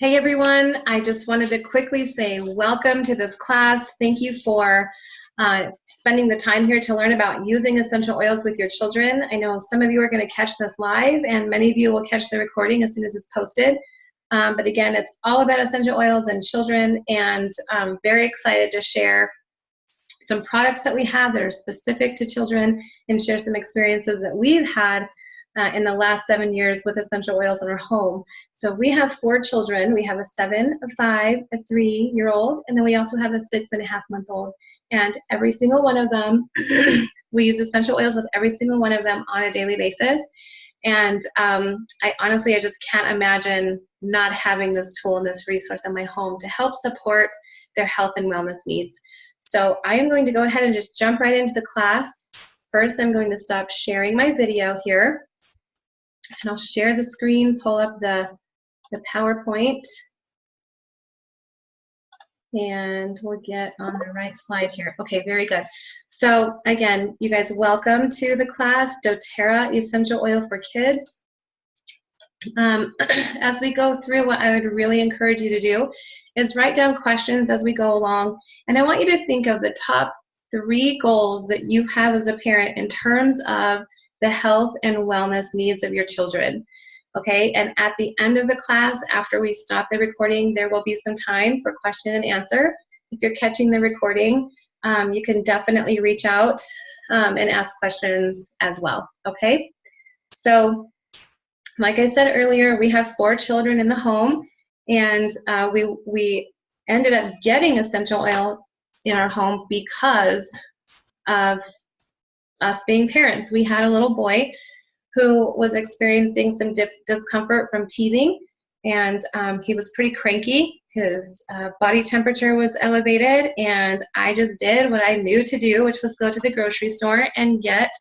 Hey everyone, I just wanted to quickly say welcome to this class. Thank you for spending the time here to learn about using essential oils with your children. I know some of you are going to catch this live and many of you will catch the recording as soon as it's posted. But again, it's all about essential oils and children, and I'm very excited to share some products that we have that are specific to children and share some experiences that we've had in the last 7 years with essential oils in our home. So we have 4 children. We have a 7, a 5, a 3-year-old, and then we also have a 6.5-month-old. And every single one of them, we use essential oils with every single one of them on a daily basis. And I just can't imagine not having this tool and this resource in my home to help support their health and wellness needs. So I am going to go ahead and just jump right into the class. First, I'm going to stop sharing my video here. And I'll share the screen, pull up the PowerPoint, and we'll get on the right slide here. Okay, very good. So again, you guys, welcome to the class, doTERRA Essential Oil for Kids. As we go through, what I would really encourage you to do is write down questions as we go along. And I want you to think of the top 3 goals that you have as a parent in terms of the health and wellness needs of your children, okay? And at the end of the class, after we stop the recording, there will be some time for question and answer. If you're catching the recording, you can definitely reach out and ask questions as well, okay? So, like I said earlier, we have 4 children in the home, and we ended up getting essential oils in our home because of us being parents. We had a little boy who was experiencing some discomfort from teething, and he was pretty cranky. His body temperature was elevated, and I just did what I knew to do, which was go to the grocery store and get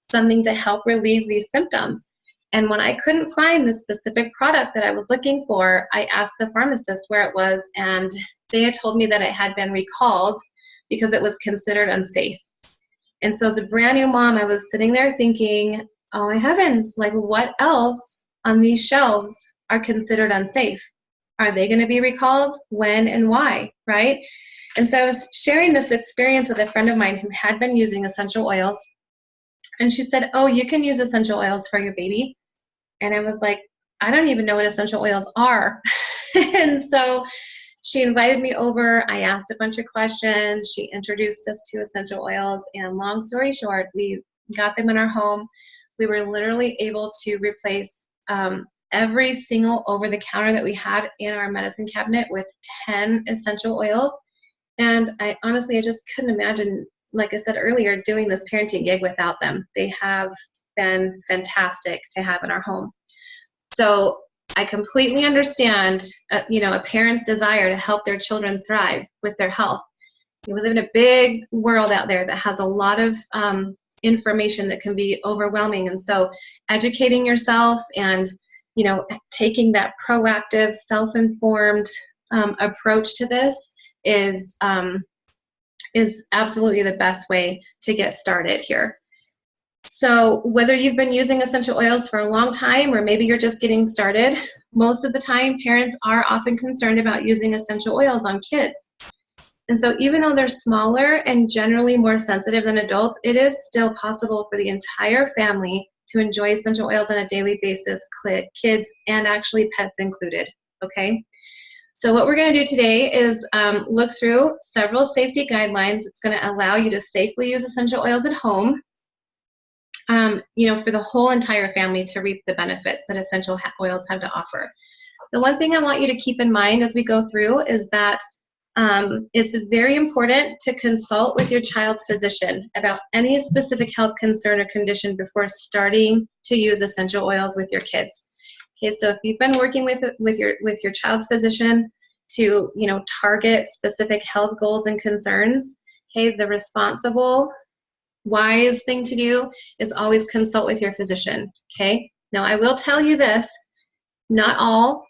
something to help relieve these symptoms. And when I couldn't find the specific product that I was looking for, I asked the pharmacist where it was, and they had told me that it had been recalled because it was considered unsafe. And so as a brand new mom, I was sitting there thinking, oh my heavens, like what else on these shelves are considered unsafe? Are they going to be recalled? When and why, right? And so I was sharing this experience with a friend of mine who had been using essential oils. And she said, oh, you can use essential oils for your baby. And I was like, I don't even know what essential oils are. And so she invited me over. I asked a bunch of questions. She introduced us to essential oils. And long story short, we got them in our home. We were literally able to replace every single over-the-counter that we had in our medicine cabinet with 10 essential oils. And I just couldn't imagine, like I said earlier, doing this parenting gig without them. They have been fantastic to have in our home. So I completely understand, a parent's desire to help their children thrive with their health. We live in a big world out there that has a lot of information that can be overwhelming. And so educating yourself and, taking that proactive, self-informed approach to this is absolutely the best way to get started here. So whether you've been using essential oils for a long time or maybe you're just getting started, most of the time parents are often concerned about using essential oils on kids. And so even though they're smaller and generally more sensitive than adults, it is still possible for the entire family to enjoy essential oils on a daily basis, kids and actually pets included, okay? So what we're going to do today is look through several safety guidelines. It's going to allow you to safely use essential oils at home, for the whole entire family to reap the benefits that essential oils have to offer. The one thing I want you to keep in mind as we go through is that it's very important to consult with your child's physician about any specific health concern or condition before starting to use essential oils with your kids. Okay, so if you've been working with your child's physician to target specific health goals and concerns, okay, the responsible, wise thing to do is always consult with your physician. Okay, now I will tell you this: not all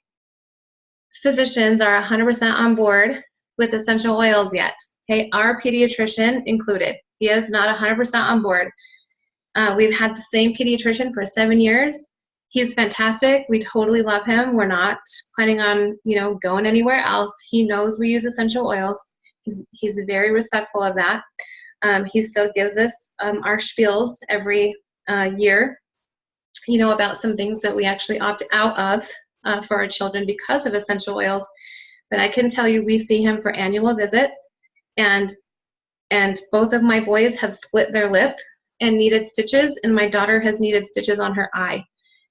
physicians are 100% on board with essential oils yet. Okay, our pediatrician included. He is not 100% on board. We've had the same pediatrician for 7 years, He's fantastic. We totally love him. We're not planning on, going anywhere else. He knows we use essential oils. He's very respectful of that. He still gives us our spiels every year, about some things that we actually opt out of for our children because of essential oils. But I can tell you, we see him for annual visits, and both of my boys have split their lip and needed stitches, and my daughter has needed stitches on her eye.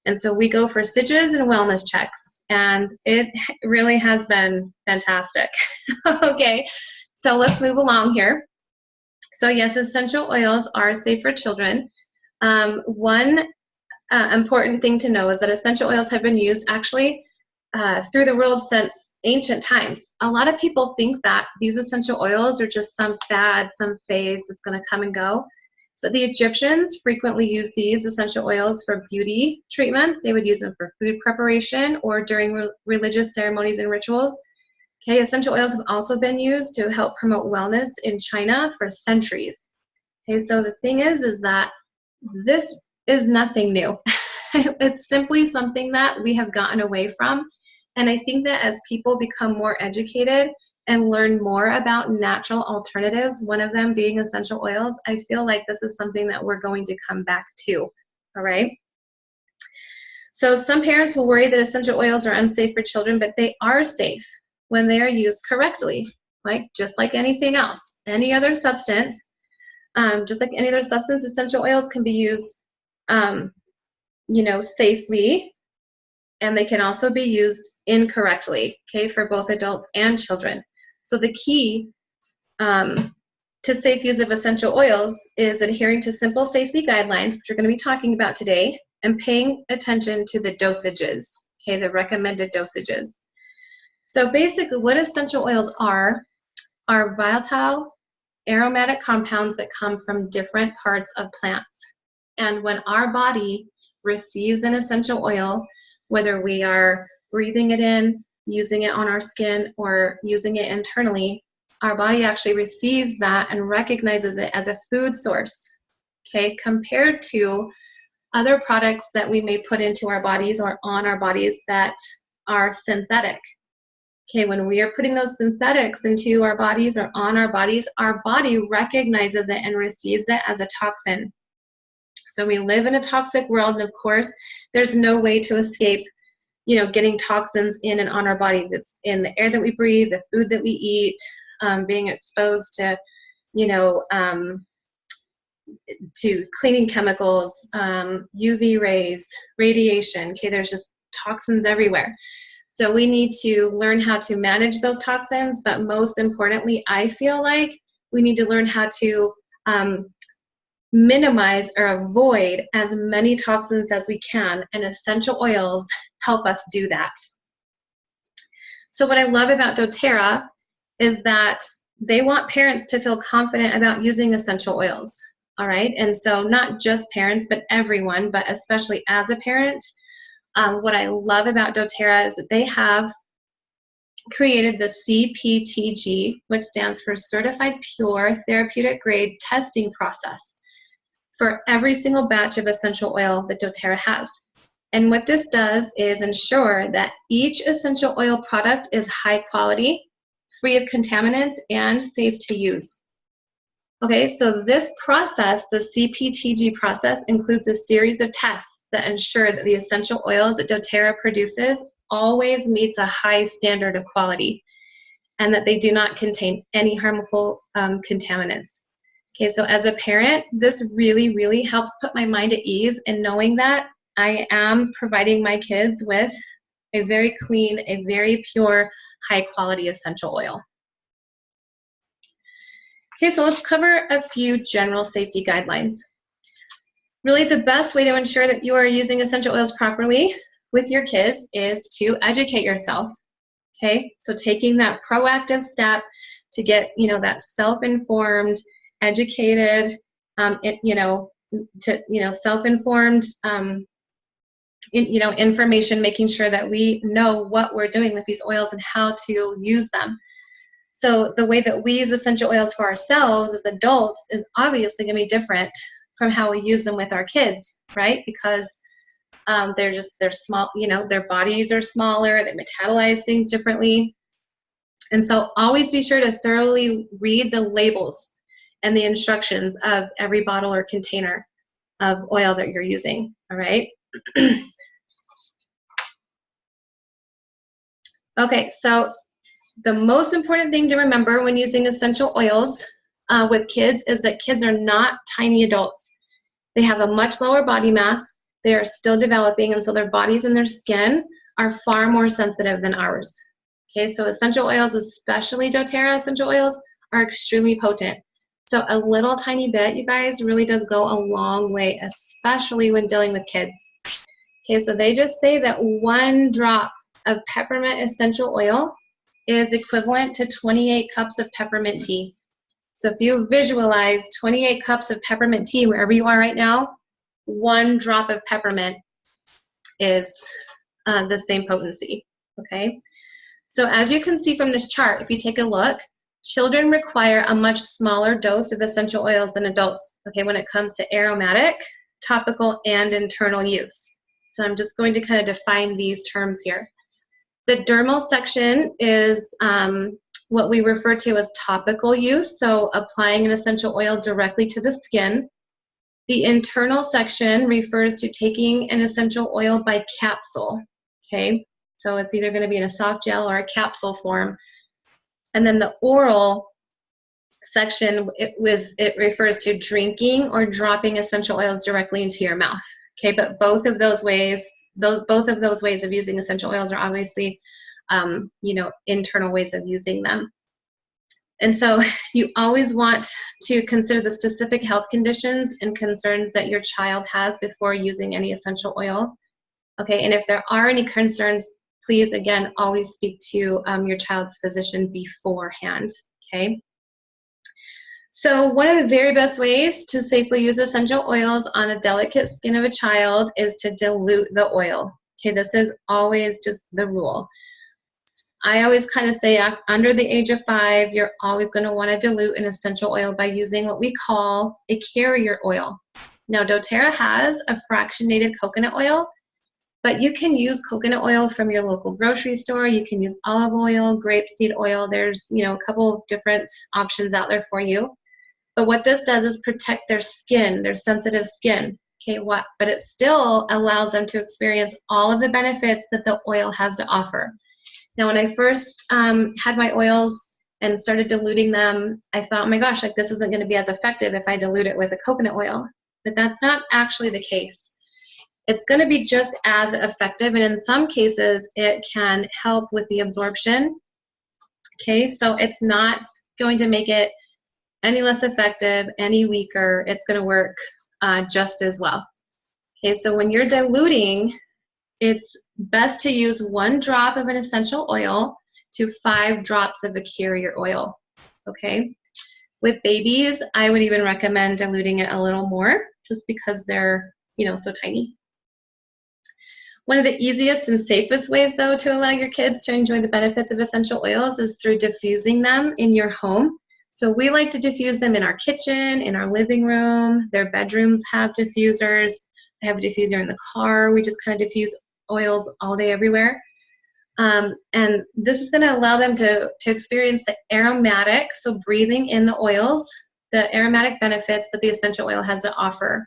And so we go for stitches and wellness checks, and it really has been fantastic. Okay, so let's move along here. So yes, essential oils are safe for children. One important thing to know is that essential oils have been used actually through the world since ancient times. A lot of people think that these essential oils are just some fad, some phase that's going to come and go. But the Egyptians frequently used these essential oils for beauty treatments. They would use them for food preparation or during religious ceremonies and rituals. Okay, essential oils have also been used to help promote wellness in China for centuries. Okay, so the thing is that this is nothing new. It's simply something that we have gotten away from. And I think that as people become more educated and learn more about natural alternatives, one of them being essential oils, I feel like this is something that we're going to come back to, all right? So some parents will worry that essential oils are unsafe for children, but they are safe when they are used correctly, just like anything else. Any other substance, just like any other substance, essential oils can be used, safely, and they can also be used incorrectly, okay, for both adults and children. So the key to safe use of essential oils is adhering to simple safety guidelines, which we're going to be talking about today, and paying attention to the dosages, okay, the recommended dosages. So basically what essential oils are volatile aromatic compounds that come from different parts of plants. And when our body receives an essential oil, whether we are breathing it in, using it on our skin, or using it internally, our body actually receives that and recognizes it as a food source, okay, compared to other products that we may put into our bodies or on our bodies that are synthetic. Okay, when we are putting those synthetics into our bodies or on our body recognizes it and receives it as a toxin. So we live in a toxic world, and of course, there's no way to escape, getting toxins in and on our body. That's in the air that we breathe, the food that we eat, being exposed to, to cleaning chemicals, UV rays, radiation. Okay, there's just toxins everywhere. So we need to learn how to manage those toxins, but most importantly, I feel like we need to learn how to minimize or avoid as many toxins as we can, and essential oils help us do that. So what I love about doTERRA is that they want parents to feel confident about using essential oils, all right? And so not just parents, but everyone, but especially as a parent, what I love about doTERRA is that they have created the CPTG, which stands for Certified Pure Therapeutic Grade Testing Process for every single batch of essential oil that doTERRA has. And what this does is ensure that each essential oil product is high quality, free of contaminants, and safe to use. Okay, so this process, the CPTG process, includes a series of tests that ensure that the essential oils that doTERRA produces always meets a high standard of quality, and that they do not contain any harmful contaminants. Okay, so as a parent, this really, really helps put my mind at ease in knowing that I am providing my kids with a very clean, a very pure, high quality essential oil. Okay, so let's cover a few general safety guidelines. Really, the best way to ensure that you are using essential oils properly with your kids is to educate yourself. Okay, so taking that proactive step to get, that self-informed, educated, self-informed, information, making sure that we know what we're doing with these oils and how to use them. So the way that we use essential oils for ourselves as adults is obviously going to be different from how we use them with our kids, right? Because They're small, their bodies are smaller, they metabolize things differently. And so always be sure to thoroughly read the labels and the instructions of every bottle or container of oil that you're using, all right? Okay, so the most important thing to remember when using essential oils with kids is that kids are not tiny adults. They have a much lower body mass. They are still developing, and so their bodies and their skin are far more sensitive than ours. Okay, so essential oils, especially doTERRA essential oils, are extremely potent. So a little tiny bit, you guys, really does go a long way, especially when dealing with kids. Okay, so they just say that 1 drop of peppermint essential oil is equivalent to 28 cups of peppermint tea. So if you visualize 28 cups of peppermint tea wherever you are right now, 1 drop of peppermint is the same potency, okay? So as you can see from this chart, if you take a look, children require a much smaller dose of essential oils than adults, okay, when it comes to aromatic, topical, and internal use. So I'm just going to kind of define these terms here. The dermal section is what we refer to as topical use, so applying an essential oil directly to the skin. The internal section refers to taking an essential oil by capsule, okay? So it's either going to be in a soft gel or a capsule form. And then the oral section, it refers to drinking or dropping essential oils directly into your mouth, okay? But both of those ways of using essential oils are obviously, internal ways of using them. And so you always want to consider the specific health conditions and concerns that your child has before using any essential oil. Okay, and if there are any concerns, please, again, always speak to your child's physician beforehand, okay? So one of the very best ways to safely use essential oils on a delicate skin of a child is to dilute the oil. Okay, this is always just the rule. I always kind of say under the age of 5, you're always going to want to dilute an essential oil by using what we call a carrier oil. Now, doTERRA has a fractionated coconut oil, but you can use coconut oil from your local grocery store. You can use olive oil, grapeseed oil. There's, a couple of different options out there for you. But what this does is protect their skin, their sensitive skin. Okay, but it still allows them to experience all of the benefits that the oil has to offer. Now, when I first had my oils and started diluting them, I thought, oh my gosh, like this isn't going to be as effective if I dilute it with a coconut oil. But that's not actually the case. It's going to be just as effective, and in some cases, it can help with the absorption. Okay, so it's not going to make it any less effective, any weaker. It's going to work just as well. Okay, so when you're diluting, it's best to use 1 drop of an essential oil to 5 drops of a carrier oil, okay? With babies, I would even recommend diluting it a little more just because they're, so tiny. One of the easiest and safest ways, though, to allow your kids to enjoy the benefits of essential oils is through diffusing them in your home. So we like to diffuse them in our kitchen, in our living room. Their bedrooms have diffusers. I have a diffuser in the car. We just kind of diffuse oils all day, everywhere. And this is going to allow them to experience the aromatic, so breathing in the oils, the aromatic benefits that the essential oil has to offer.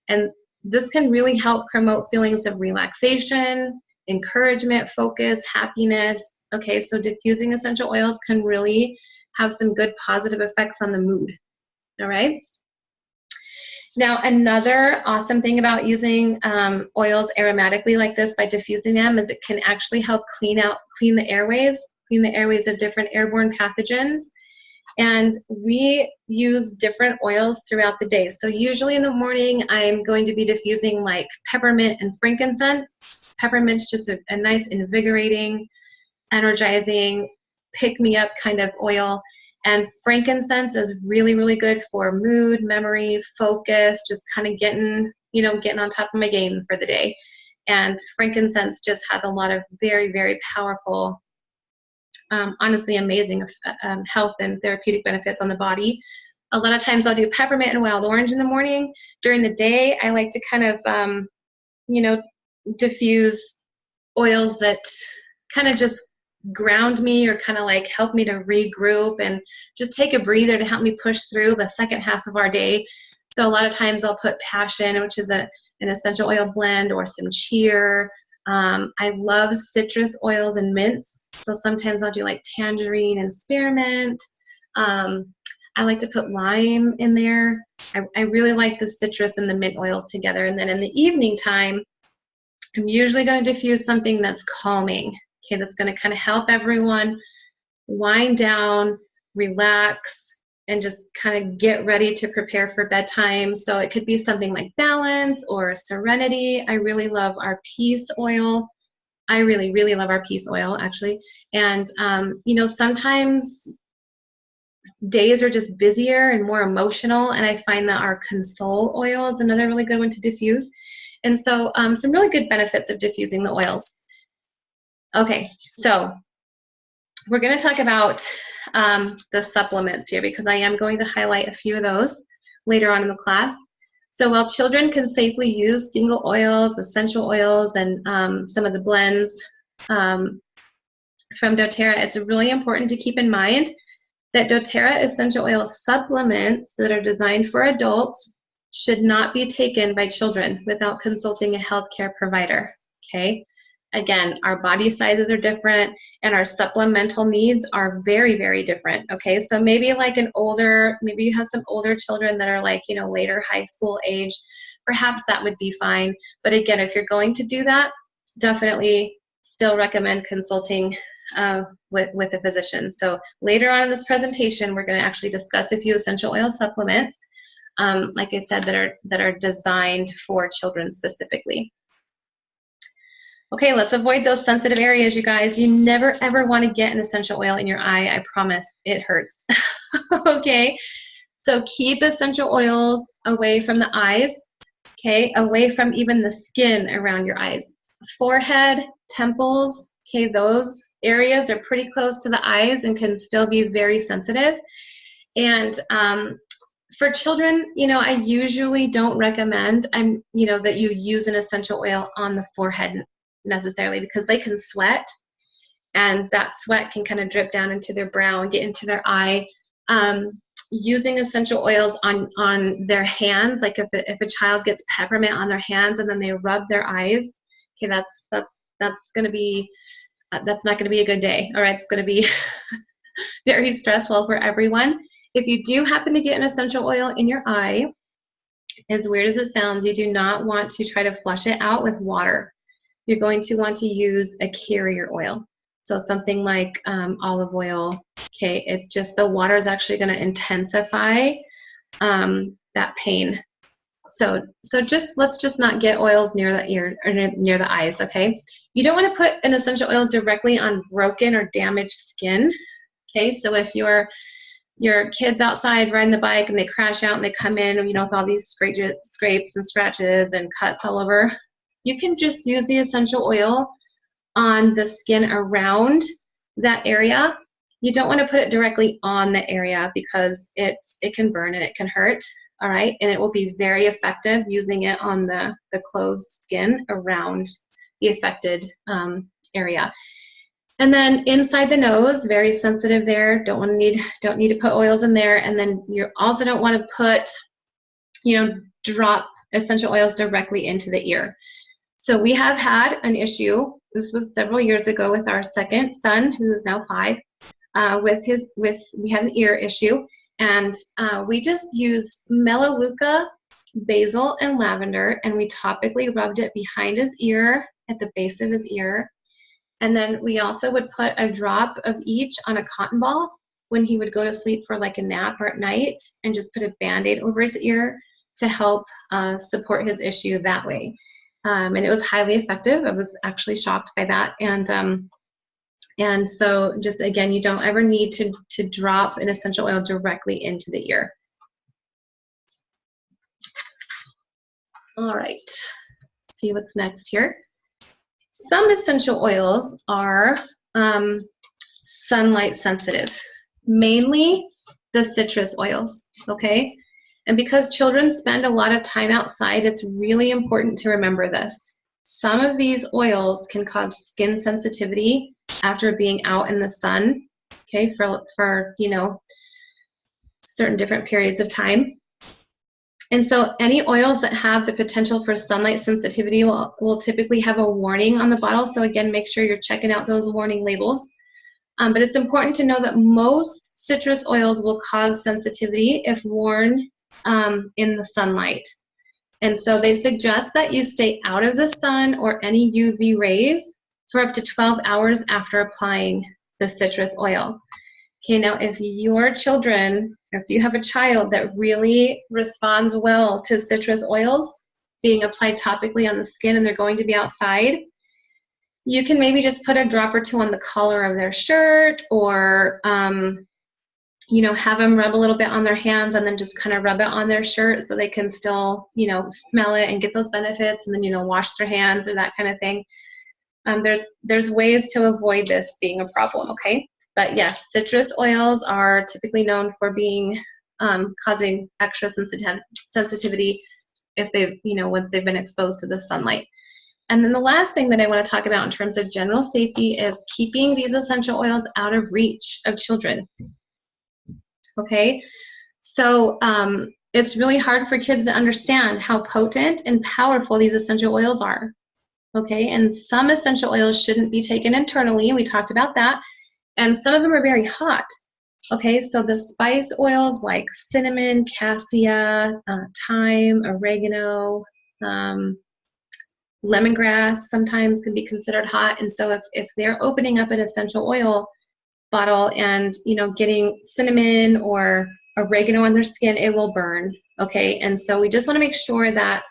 And this can really help promote feelings of relaxation, encouragement, focus, happiness. Okay, so diffusing essential oils can really have some good positive effects on the mood. All right. Now, another awesome thing about using oils aromatically like this by diffusing them is it can actually help clean the airways of different airborne pathogens. And we use different oils throughout the day. So usually in the morning, I'm going to be diffusing like peppermint and frankincense. Peppermint's just a nice, invigorating, energizing, pick-me-up kind of oil. And frankincense is really, really good for mood, memory, focus, just kind of getting on top of my game for the day. And frankincense just has a lot of very, very powerful, honestly amazing health and therapeutic benefits on the body. A lot of times I'll do peppermint and wild orange in the morning. During the day, I like to kind of, diffuse oils that kind of just ground me or kind of like help me to regroup and just take a breather to help me push through the second half of our day. So a lot of times I'll put Passion, which is an essential oil blend, or some cheer. I love citrus oils and mints. So sometimes I'll do like tangerine and spearmint. I like to put lime in there. I really like the citrus and the mint oils together. And then in the evening time, I'm usually going to diffuse something that's calming. Okay, that's going to kind of help everyone wind down, relax, and just kind of get ready to prepare for bedtime. So it could be something like Balance or Serenity. I really love our Peace oil. I really, really love our Peace oil, actually. And, you know, sometimes days are just busier and more emotional, and I find that our Console oil is another really good one to diffuse. And so some really good benefits of diffusing the oils. Okay, so we're going to talk about the supplements here, because I am going to highlight a few of those later on in the class. So while children can safely use single oils, essential oils, and some of the blends from doTERRA, it's really important to keep in mind that doTERRA essential oil supplements that are designed for adults should not be taken by children without consulting a healthcare provider, okay? Again, our body sizes are different and our supplemental needs are very, very different, okay? So maybe like maybe you have some older children that are like, you know, later high school age, perhaps that would be fine. But again, if you're going to do that, definitely still recommend consulting with a physician. So later on in this presentation, we're going to actually discuss a few essential oil supplements, like I said, that are designed for children specifically. Okay, let's avoid those sensitive areas, you guys. You never ever want to get an essential oil in your eye. I promise, it hurts. Okay, so keep essential oils away from the eyes, okay, away from even the skin around your eyes. Forehead, temples, okay, those areas are pretty close to the eyes and can still be very sensitive. And for children, you know, I usually don't recommend, you know, that you use an essential oil on the forehead necessarily, because they can sweat, and that sweat can kind of drip down into their brow and get into their eye. Using essential oils on their hands, like if a child gets peppermint on their hands and then they rub their eyes, okay, that's going to be that's not going to be a good day. All right, it's going to be very stressful for everyone. If you do happen to get an essential oil in your eye, as weird as it sounds, you do not want to try to flush it out with water. You're going to want to use a carrier oil. So something like olive oil, okay, it's just the water is actually going to intensify that pain. So let's just not get oils near the ear or near the eyes, okay? You don't want to put an essential oil directly on broken or damaged skin, okay? So if your kid's outside riding the bike and they crash out and they come in, you know, with all these scrapes and scratches and cuts all over, you can just use the essential oil on the skin around that area. You don't want to put it directly on the area because it can burn and it can hurt, all right? And it will be very effective using it on the closed skin around the affected area. And then inside the nose, very sensitive there. Don't need to put oils in there. And then you also don't want to put, you know, drop essential oils directly into the ear. So we have had an issue, this was several years ago, with our second son, who is now 5, we had an ear issue, and we just used Melaleuca, basil, and lavender, and we topically rubbed it behind his ear, at the base of his ear, and then we also would put a drop of each on a cotton ball when he would go to sleep for like a nap or at night, and just put a Band-Aid over his ear to help support his issue that way. And it was highly effective. I was actually shocked by that. And so just again, you don't ever need to drop an essential oil directly into the ear. All right, let's see what's next here. Some essential oils are sunlight sensitive, mainly the citrus oils, okay? And because children spend a lot of time outside, it's really important to remember this. some of these oils can cause skin sensitivity after being out in the sun, okay, for you know, certain different periods of time. And so any oils that have the potential for sunlight sensitivity will typically have a warning on the bottle. So again, make sure you're checking out those warning labels. But it's important to know that most citrus oils will cause sensitivity if worn in the sunlight. And so they suggest that you stay out of the sun or any UV rays for up to 12 hours after applying the citrus oil. Okay, now if your children, or if you have a child that really responds well to citrus oils being applied topically on the skin and they're going to be outside, you can maybe just put a drop or two on the collar of their shirt, or you know, have them rub a little bit on their hands and then just kind of rub it on their shirt so they can still, you know, smell it and get those benefits, and then, you know, wash their hands or that kind of thing. There's ways to avoid this being a problem, okay? But yes, citrus oils are typically known for being causing extra sensitivity if they've, you know, once they've been exposed to the sunlight. And then the last thing that I want to talk about in terms of general safety is keeping these essential oils out of reach of children. Okay, so it's really hard for kids to understand how potent and powerful these essential oils are. Okay, and some essential oils shouldn't be taken internally, we talked about that, and some of them are very hot. Okay, so the spice oils like cinnamon, cassia, thyme, oregano, lemongrass sometimes can be considered hot. And so if they're opening up an essential oil bottle and, you know, getting cinnamon or oregano on their skin, it will burn. Okay, and so we just want to make sure that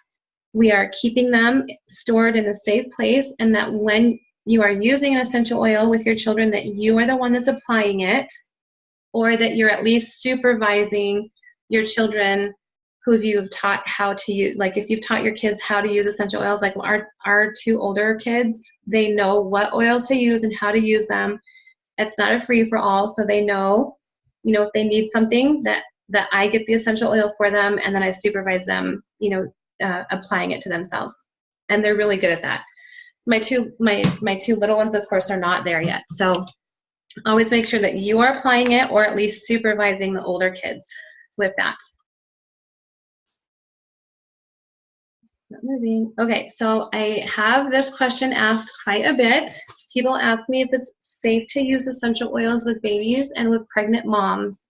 we are keeping them stored in a safe place, and that when you are using an essential oil with your children, that you are the one that's applying it, or that you're at least supervising your children who you've taught how to use. Like if you've taught your kids how to use essential oils, like our two older kids, they know what oils to use and how to use them. It's not a free-for-all, so they know, you know, if they need something, that I get the essential oil for them, and then I supervise them, you know, applying it to themselves. And they're really good at that. My two little ones, of course, are not there yet. So always make sure that you are applying it, or at least supervising the older kids with that. It's not moving. Okay, so I have this question asked quite a bit. People ask me if it's safe to use essential oils with babies and with pregnant moms.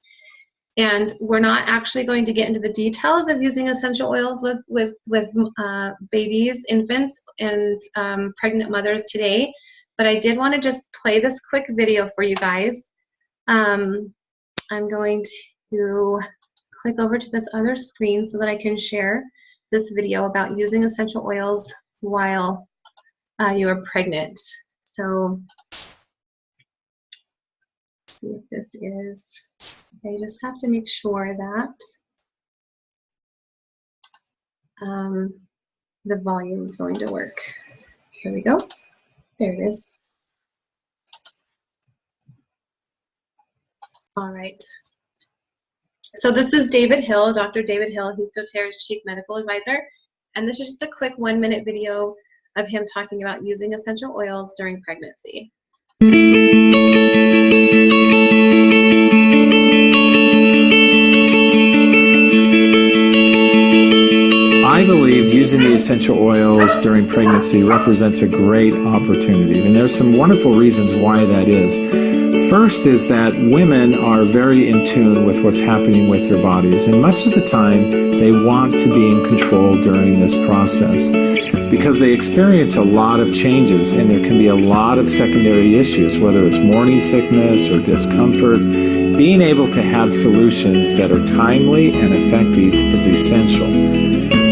And we're not actually going to get into the details of using essential oils with babies, infants, and pregnant mothers today. But I did want to just play this quick video for you guys. I'm going to click over to this other screen so that I can share this video about using essential oils while you are pregnant. So let's see if this is. I just have to make sure that the volume is going to work. Here we go. There it is. All right. So this is David Hill, Dr. David Hill. He's doTERRA's Chief Medical Advisor. And this is just a quick 1-minute video of him talking about using essential oils during pregnancy. I believe using the essential oils during pregnancy represents a great opportunity, and there's some wonderful reasons why that is. First is that women are very in tune with what's happening with their bodies, and much of the time they want to be in control during this process because they experience a lot of changes, and there can be a lot of secondary issues, whether it's morning sickness or discomfort. Being able to have solutions that are timely and effective is essential.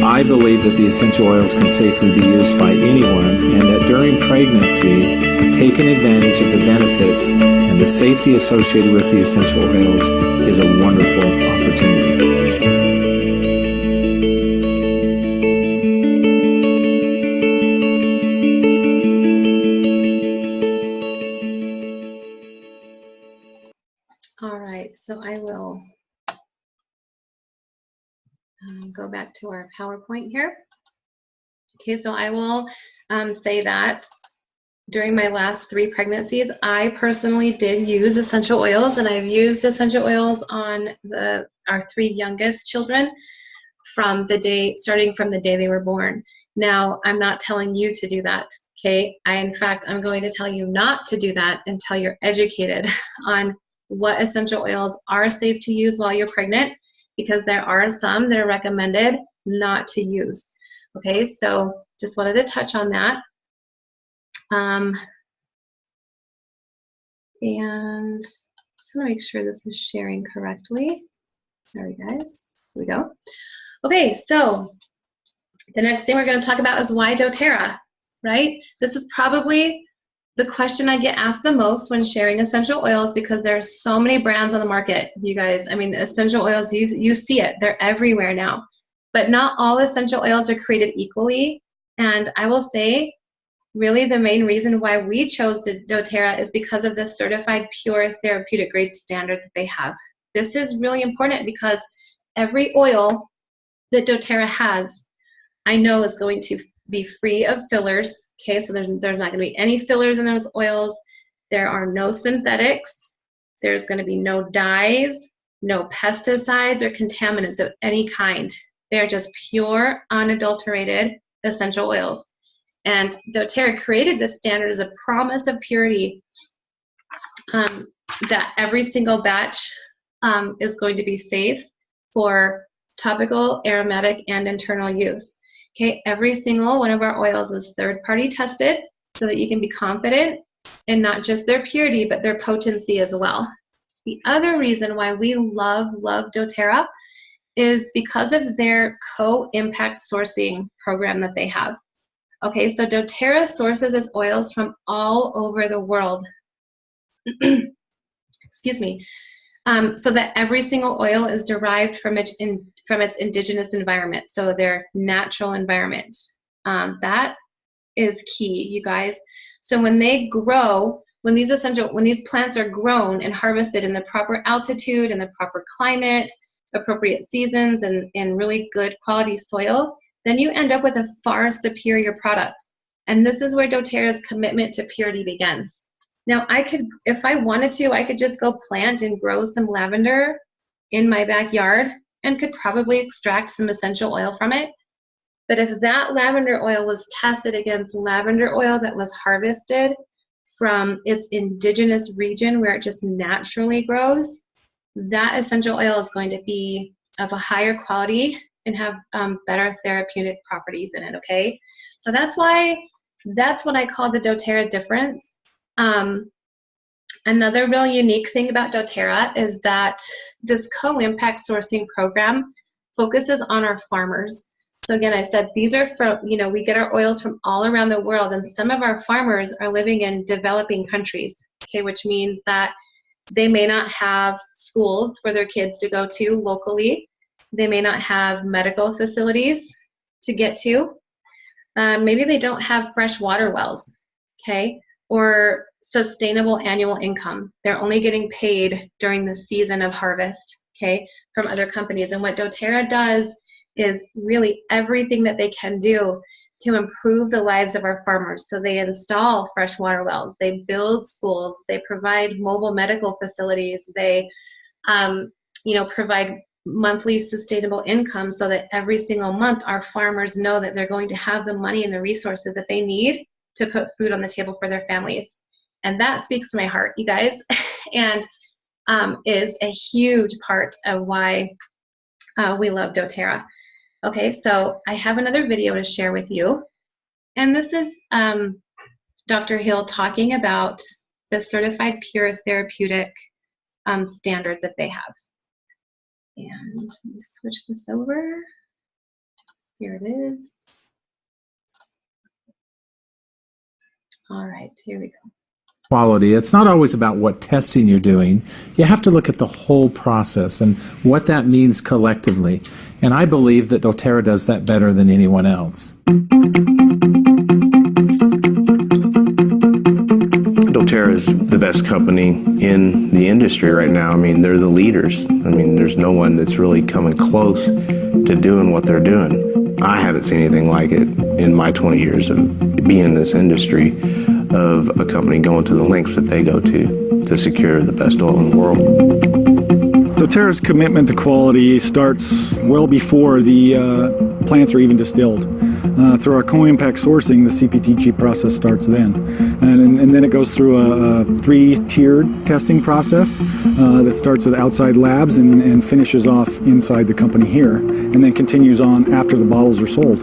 I believe that the essential oils can safely be used by anyone, and that during pregnancy, taking advantage of the benefits and the safety associated with the essential oils is a wonderful opportunity. All right, so I will go back to our PowerPoint here. Okay, so I will say that during my last 3 pregnancies, I personally did use essential oils, and I've used essential oils on our 3 youngest children starting from the day they were born. Now, I'm not telling you to do that, okay? In fact, I'm going to tell you not to do that until you're educated on what essential oils are safe to use while you're pregnant, because there are some that are recommended not to use. Okay, so just wanted to touch on that. And just want to make sure this is sharing correctly. There we guys. Here we go. Okay, so the next thing we're going to talk about is why doTERRA, right? This is probably the question I get asked the most when sharing essential oils, because there are so many brands on the market, you guys. I mean, the essential oils, you see it. They're everywhere now. But not all essential oils are created equally. And I will say, really the main reason why we chose doTERRA is because of the certified pure therapeutic grade standard that they have. This is really important because every oil that doTERRA has, I know is going to be free of fillers. Okay, so there's not going to be any fillers in those oils. There are no synthetics. There's going to be no dyes, no pesticides or contaminants of any kind. They're just pure, unadulterated essential oils. And doTERRA created this standard as a promise of purity, that every single batch is going to be safe for topical, aromatic, and internal use. Okay, every single one of our oils is third-party tested so that you can be confident in not just their purity, but their potency as well. The other reason why we love doTERRA is because of their co-impact sourcing program that they have. Okay, so doTERRA sources its oils from all over the world. Excuse me. So that every single oil is derived from its indigenous environment, so their natural environment. That is key, you guys. So when they grow, when these plants are grown and harvested in the proper altitude and the proper climate, appropriate seasons, and really good quality soil, then you end up with a far superior product. And this is where doTERRA's commitment to purity begins. Now, if I wanted to, I could just go plant and grow some lavender in my backyard and could probably extract some essential oil from it. But if that lavender oil was tested against lavender oil that was harvested from its indigenous region where it just naturally grows, that essential oil is going to be of a higher quality and have better therapeutic properties in it, okay? So that's what I call the doTERRA difference. Another real unique thing about doTERRA is that this co-impact sourcing program focuses on our farmers. So again, I said these are from, we get our oils from all around the world, and some of our farmers are living in developing countries, okay, which means that they may not have schools for their kids to go to locally. They may not have medical facilities to get to. Maybe they don't have fresh water wells, okay, or sustainable annual income. They're only getting paid during the season of harvest, okay, from other companies. And what doTERRA does is really everything that they can do to improve the lives of our farmers. So they install fresh water wells, they build schools, they provide mobile medical facilities, they provide monthly sustainable income so that every single month our farmers know that they're going to have the money and the resources that they need to put food on the table for their families. And that speaks to my heart, you guys, and is a huge part of why we love doTERRA. Okay, so I have another video to share with you. And this is Dr. Hill talking about the certified pure therapeutic standard that they have. And let me switch this over. Here it is. All right, here we go. Quality. It's not always about what testing you're doing. You have to look at the whole process and what that means collectively. And I believe that doTERRA does that better than anyone else. doTERRA is the best company in the industry right now. I mean, they're the leaders. I mean, there's no one that's really coming close to doing what they're doing. I haven't seen anything like it in my 20 years of being in this industry, of a company going to the lengths that they go to secure the best oil in the world. doTERRA's commitment to quality starts well before the plants are even distilled. Through our co-impact sourcing, the CPTG process starts then. And then it goes through a three-tiered testing process that starts with outside labs and finishes off inside the company here, and then continues on after the bottles are sold.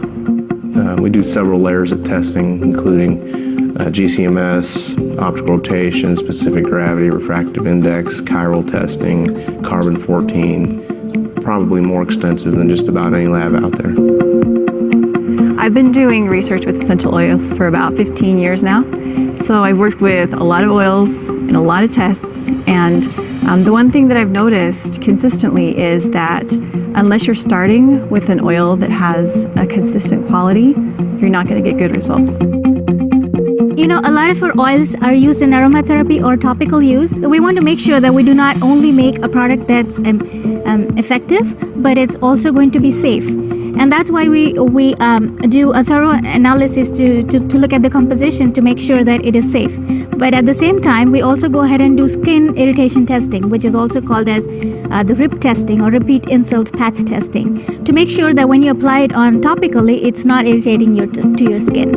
We do several layers of testing, including GCMS, optical rotation, specific gravity, refractive index, chiral testing, carbon-14, probably more extensive than just about any lab out there. I've been doing research with essential oils for about 15 years now. So I've worked with a lot of oils and a lot of tests, and the one thing that I've noticed consistently is that unless you're starting with an oil that has a consistent quality, you're not going to get good results. You know, a lot of our oils are used in aromatherapy or topical use. We want to make sure that we do not only make a product that's effective, but it's also going to be safe. And that's why we do a thorough analysis to look at the composition to make sure that it is safe. But at the same time, we also go ahead and do skin irritation testing, which is also called as the RIP testing or repeat insult patch testing, to make sure that when you apply it on topically, it's not irritating to your skin.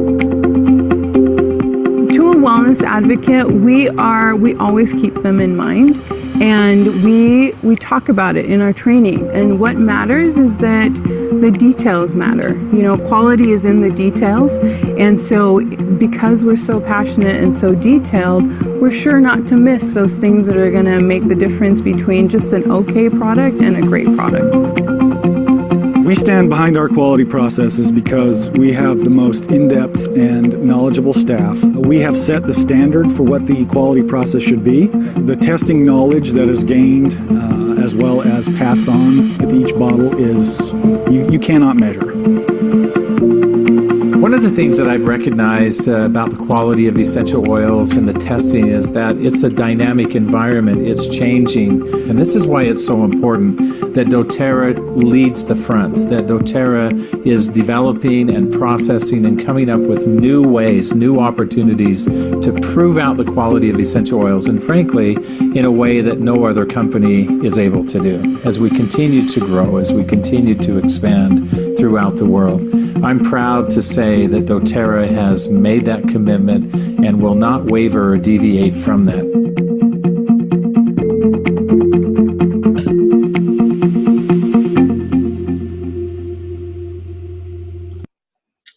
To a wellness advocate, we always keep them in mind, and we talk about it in our training. And what matters is that the details matter. You know, quality is in the details, and so because we're so passionate and so detailed, we're sure not to miss those things that are going to make the difference between just an okay product and a great product. We stand behind our quality processes because we have the most in-depth and knowledgeable staff. We have set the standard for what the quality process should be. The testing knowledge that is gained as well as passed on with each bottle is, you cannot measure. One of the things that I've recognized about the quality of essential oils and the testing is that it's a dynamic environment. It's changing. And this is why it's so important that doTERRA leads the front, that doTERRA is developing and processing and coming up with new ways, new opportunities to prove out the quality of essential oils, and frankly, in a way that no other company is able to do. As we continue to grow, as we continue to expand throughout the world, I'm proud to say that doTERRA has made that commitment and will not waver or deviate from that.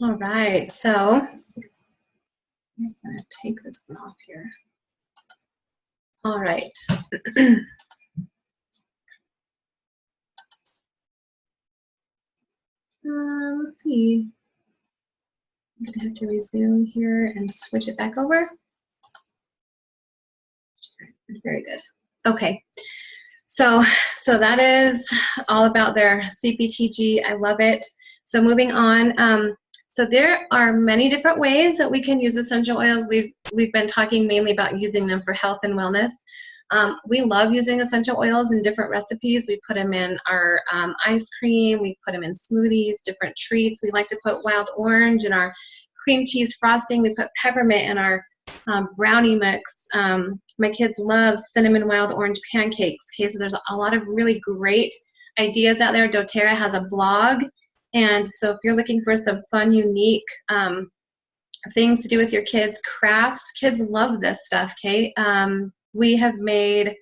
All right, so I'm just going to take this one off here. All right. Let's see. I'm going to have to resume here and switch it back over. Very good. Okay. So that is all about their CPTG. I love it. So moving on. So there are many different ways that we can use essential oils. We've been talking mainly about using them for health and wellness. We love using essential oils in different recipes. We put them in our ice cream. We put them in smoothies, different treats. We like to put wild orange in our cream cheese frosting. We put peppermint in our brownie mix. My kids love cinnamon wild orange pancakes. Okay, so there's a lot of really great ideas out there. doTERRA has a blog. And so if you're looking for some fun, unique things to do with your kids, crafts, kids love this stuff, okay? We have made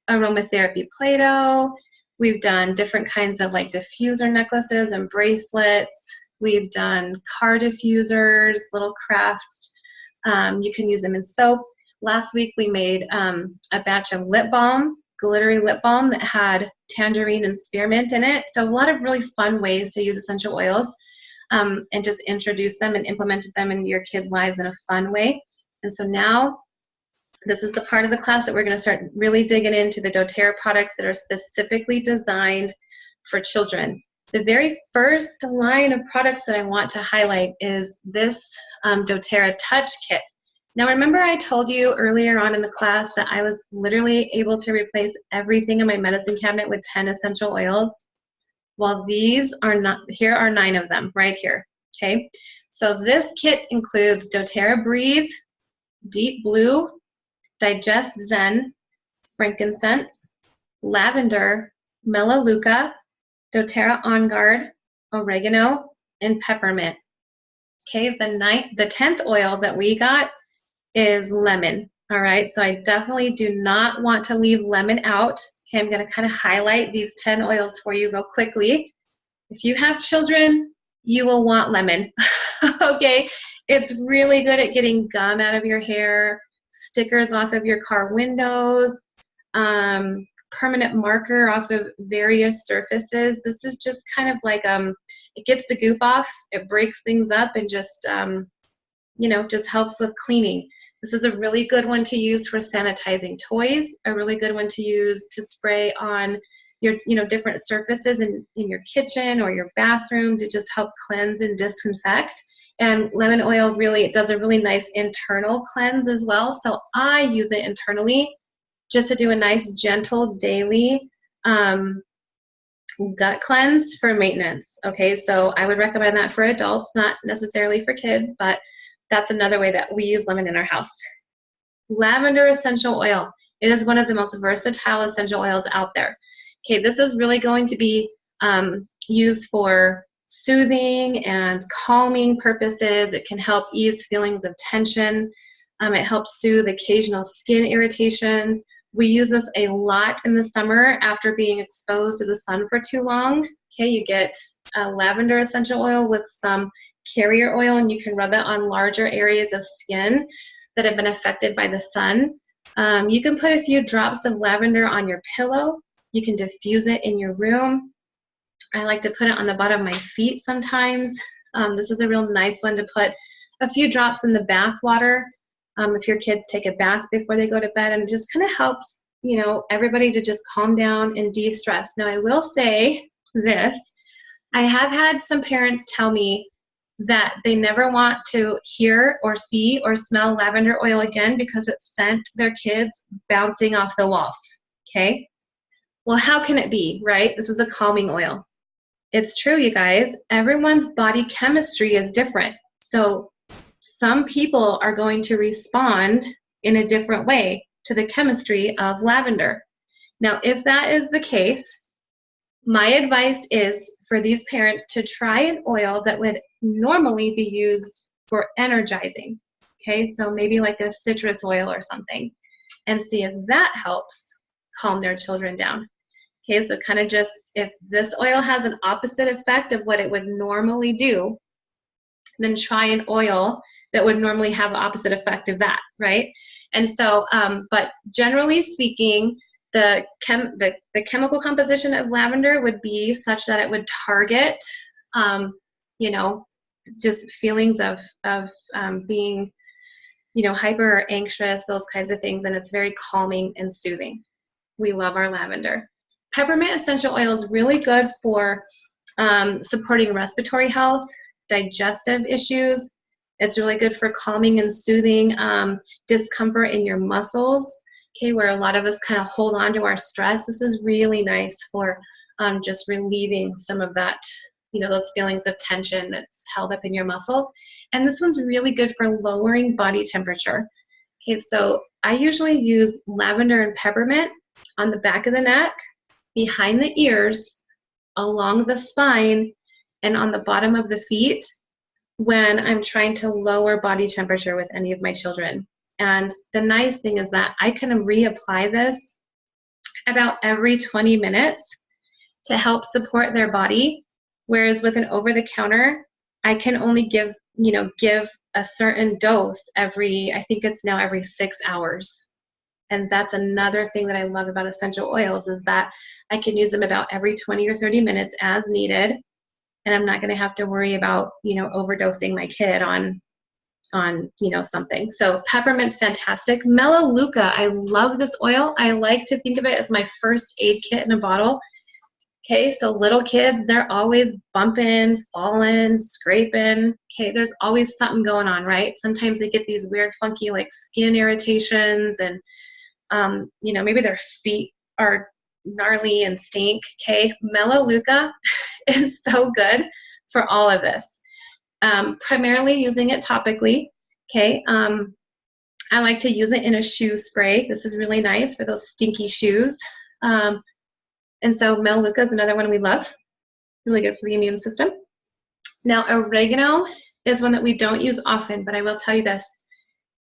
aromatherapy Play-Doh. We've done different kinds of like diffuser necklaces and bracelets. We've done car diffusers, little crafts. You can use them in soap. Last week we made a batch of lip balm, glittery lip balm that had tangerine and spearmint in it. So a lot of really fun ways to use essential oils and just introduce them and implement them into your kids' lives in a fun way. And so now this is the part of the class that we're going to start really digging into the doTERRA products that are specifically designed for children. The very first line of products that I want to highlight is this doTERRA Touch Kit. Now remember I told you earlier on in the class that I was literally able to replace everything in my medicine cabinet with 10 essential oils? Well, these are not, here are 9 of them right here, okay? So this kit includes doTERRA Breathe, Deep Blue, Digest Zen, frankincense, lavender, melaleuca, doTERRA On Guard, oregano, and peppermint. Okay, the 10th oil that we got is lemon. All right, so I definitely do not want to leave lemon out. Okay, I'm going to kind of highlight these 10 oils for you real quickly. If you have children, you will want lemon. Okay, it's really good at getting gum out of your hair, stickers off of your car windows, permanent marker off of various surfaces. This is just kind of like, it gets the goop off, it breaks things up, and just, just helps with cleaning. This is a really good one to use for sanitizing toys, a really good one to use to spray on your, different surfaces in your kitchen or your bathroom to just help cleanse and disinfect. And lemon oil it does a really nice internal cleanse as well. So I use it internally just to do a nice gentle daily gut cleanse for maintenance. Okay, so I would recommend that for adults, not necessarily for kids, but that's another way that we use lemon in our house. Lavender essential oil. It is one of the most versatile essential oils out there. Okay, this is really going to be used for soothing and calming purposes. It can help ease feelings of tension. It helps soothe occasional skin irritations. We use this a lot in the summer after being exposed to the sun for too long. Okay, you get lavender essential oil with some carrier oil, and you can rub it on larger areas of skin that have been affected by the sun. You can put a few drops of lavender on your pillow. You can diffuse it in your room. I like to put it on the bottom of my feet sometimes. This is a real nice one to put a few drops in the bath water if your kids take a bath before they go to bed, and it just kind of helps, everybody to just calm down and de-stress. Now, I will say this. I have had some parents tell me that they never want to hear or see or smell lavender oil again because it sent their kids bouncing off the walls. Okay? Well, how can it be, right? This is a calming oil. It's true, you guys. Everyone's body chemistry is different. So some people are going to respond in a different way to the chemistry of lavender. Now, if that is the case, my advice is for these parents to try an oil that would normally be used for energizing. Okay, so maybe like a citrus oil or something, and see if that helps calm their children down. Okay, so kind of just, if this oil has an opposite effect of what it would normally do, then try an oil that would normally have the opposite effect of that, right? And so, but generally speaking, the chemical composition of lavender would be such that it would target, just feelings of being, hyper or anxious, those kinds of things, and it's very calming and soothing. We love our lavender. Peppermint essential oil is really good for supporting respiratory health, digestive issues. It's really good for calming and soothing discomfort in your muscles, okay, where a lot of us kind of hold on to our stress. This is really nice for just relieving some of that, those feelings of tension that's held up in your muscles. And this one's really good for lowering body temperature. Okay, so I usually use lavender and peppermint on the back of the neck, behind the ears, along the spine, and on the bottom of the feet when I'm trying to lower body temperature with any of my children. And the nice thing is that I can reapply this about every 20 minutes to help support their body, whereas with an over-the-counter, I can only give a certain dose every 6 hours. And that's another thing that I love about essential oils, is that I can use them about every 20 or 30 minutes as needed, and I'm not going to have to worry about, overdosing my kid on something. So peppermint's fantastic. Melaleuca, I love this oil. I like to think of it as my first aid kit in a bottle. Okay, so little kids, they're always bumping, falling, scraping. Okay, there's always something going on, right? Sometimes they get these weird, funky, like skin irritations, and maybe their feet are gnarly and stink. Okay, Melaleuca is so good for all of this. primarily using it topically. Okay. I like to use it in a shoe spray. This is really nice for those stinky shoes. And so Melaleuca is another one we love. Really good for the immune system. Now, oregano is one that we don't use often, but I will tell you this.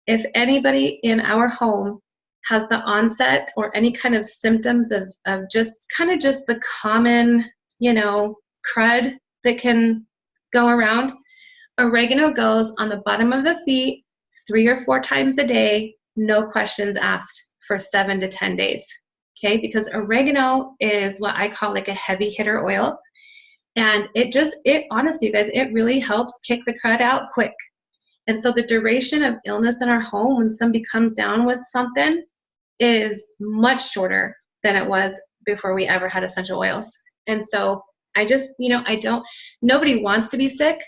If anybody in our home has the onset or any kind of symptoms of just the common, crud that can go around, oregano goes on the bottom of the feet 3 or 4 times a day, no questions asked, for 7 to 10 days. Okay, because oregano is what I call like a heavy hitter oil. And it honestly, you guys, it really helps kick the crud out quick. And so the duration of illness in our home when somebody comes down with something is much shorter than it was before we ever had essential oils. And so I just, nobody wants to be sick,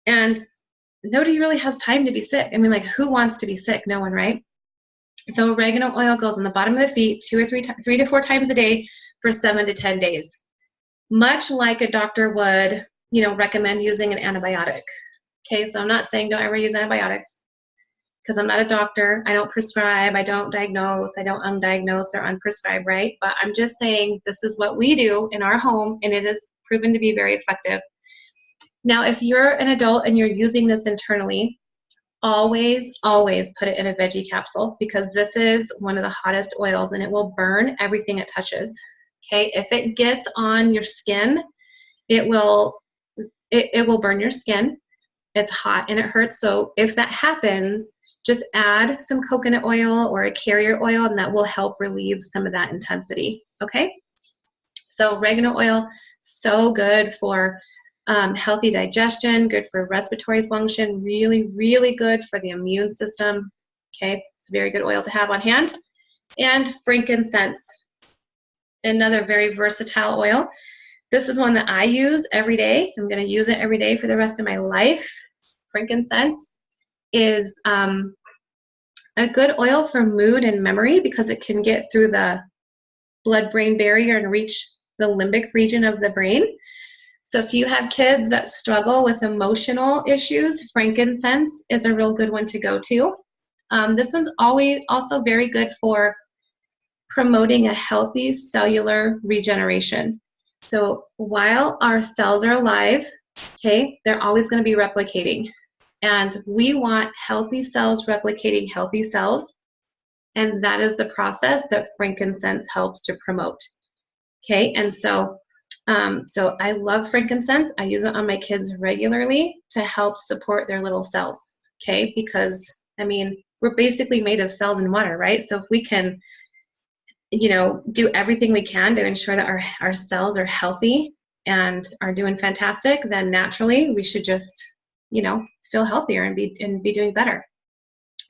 and nobody really has time to be sick. I mean, like, who wants to be sick? No one, right? So oregano oil goes on the bottom of the feet 3 to 4 times a day for 7 to 10 days. Much like a doctor would, recommend using an antibiotic. Okay, so I'm not saying don't ever use antibiotics, because I'm not a doctor. I don't prescribe, I don't diagnose, I don't undiagnose or unprescribe, right? But I'm just saying this is what we do in our home, and it is proven to be very effective. Now, if you're an adult and you're using this internally, always put it in a veggie capsule, because this is one of the hottest oils and it will burn everything it touches. Okay, if it gets on your skin, it will burn your skin. It's hot and it hurts. So if that happens, just add some coconut oil or a carrier oil, and that will help relieve some of that intensity. Okay, so oregano oil, so good for healthy digestion, good for respiratory function, really, really good for the immune system. Okay, it's a very good oil to have on hand. And frankincense, another very versatile oil. This is one that I use every day. I'm going to use it every day for the rest of my life. Frankincense is a good oil for mood and memory, because it can get through the blood-brain barrier and reach the limbic region of the brain. So if you have kids that struggle with emotional issues, frankincense is a real good one to go to. This one's also very good for promoting a healthy cellular regeneration. So while our cells are alive, okay, they're always going to be replicating. And we want healthy cells replicating healthy cells. And that is the process that frankincense helps to promote. Okay, and so I love frankincense. I use it on my kids regularly to help support their little cells. Okay, because we're basically made of cells and water, right? So if we can, do everything we can to ensure that our cells are healthy and are doing fantastic, then naturally we should just, feel healthier and be doing better.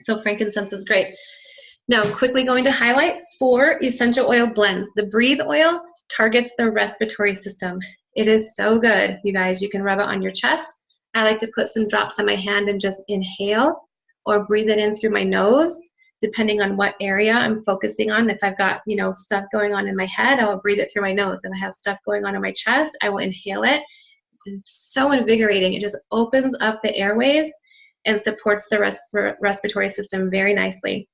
So frankincense is great. Now, quickly going to highlight 4 essential oil blends. The Breathe oil targets the respiratory system. It is so good, you guys. You can rub it on your chest. I like to put some drops on my hand and just inhale or breathe it in through my nose, depending on what area I'm focusing on. If I've got, stuff going on in my head, I will breathe it through my nose. If I have stuff going on in my chest, I will inhale it. It's so invigorating. It just opens up the airways and supports the respiratory system very nicely.